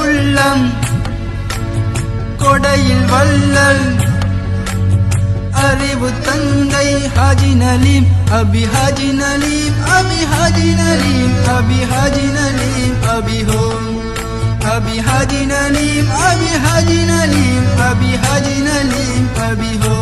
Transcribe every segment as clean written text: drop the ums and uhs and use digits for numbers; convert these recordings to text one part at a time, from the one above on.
உள்ளம் கொடையில் வள்ளல் அறிவு தந்தை ஹாஜி நலீம் அபி ஹாஜி நலீம் அபி ஹாஜி நலீம் அபி ஹாஜி நலீம் அபி ஹோ அபி ஹாஜி நலீம் அபி ஹாஜி நலீம் அபி ஹாஜி நலீம் அபி ஹோ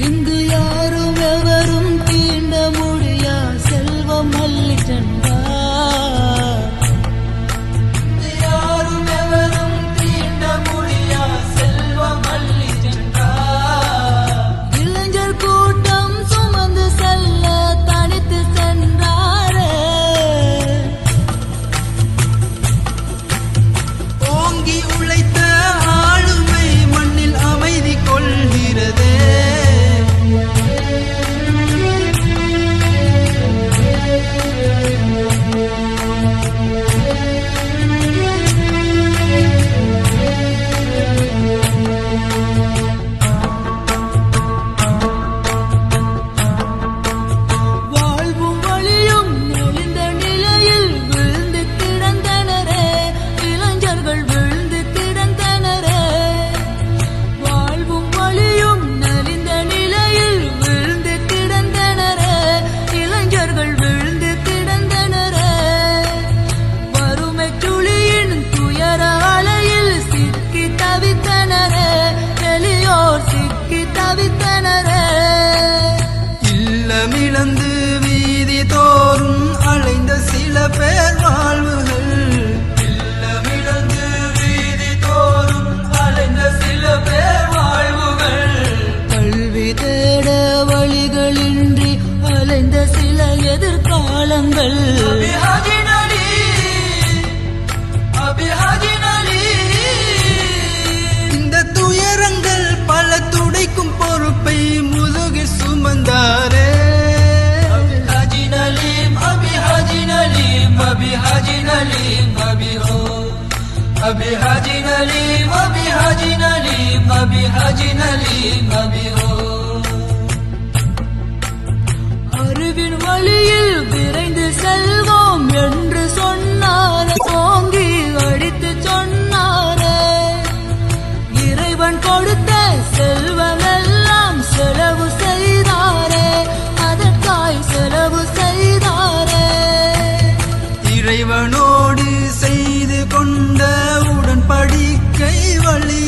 இங்கு யாரும் எவரும் தீண்ட முடியா செல்வம் மல்லிச்சென்றா யாரும் எவரும் தீண்ட முடியா செல்வம் மல்லிச்சென்றா இளைஞர் கூட்டம் சுமந்து செல்ல தனித்து சென்றாரே ஓங்கி உழைத்த ஆளுமை மண்ணில் அமைதி கொள்கிறதே வாழ்வும் வழியும் நெளிந்த நிலையில் விழுந்து கிடந்தனரே இளைஞர்கள் விழுந்து கிடந்தனரே வாழ்வும் வழியும் நலிந்த நிலையில் விழுந்து கிடந்தனரே இளைஞர்கள் விழுந்து கிடந்தனரே வறுமை துளியின் துயர அலையில் சிக்கி தவித்தனரே எளியோர் சிக்கி தவித்தனரே இல்லமிழந்து வீதி தோறும் அலைந்த சில பேர் வாழ்வுகள் இல்லமிழந்து வீதி தோறும் அலைந்த சில பேர் வாழ்வுகள் கல்வி தேட வழிகளின்றி அலைந்த சில எதிர்காலங்கள் இந்த துயரங்கள் பல துடைக்கும் பொறுப்பை முதுகில் சுமந்தாரே ஹாஜி நலீம் அபி ஹாஜி நலீம் அபி ஹாஜி நலீம் அபி ஹோ அபி ஹாஜி நலீம் அபி ஹாஜி நலீம் அபி ஹாஜி நலீம் அபி ஹோ அறிவின் வழியில் விரைந்து செல்வோம் என்று சொன்னாரே ஓங்கி அடித்து சொன்னாரே இறைவன் கொடுத்த செல்வமெல்லாம் செலவு செய்தாரே அதற்காய் செலவு செய்தாரே இறைவனோடு செய்து கொண்ட உடன்படிக்கை வழி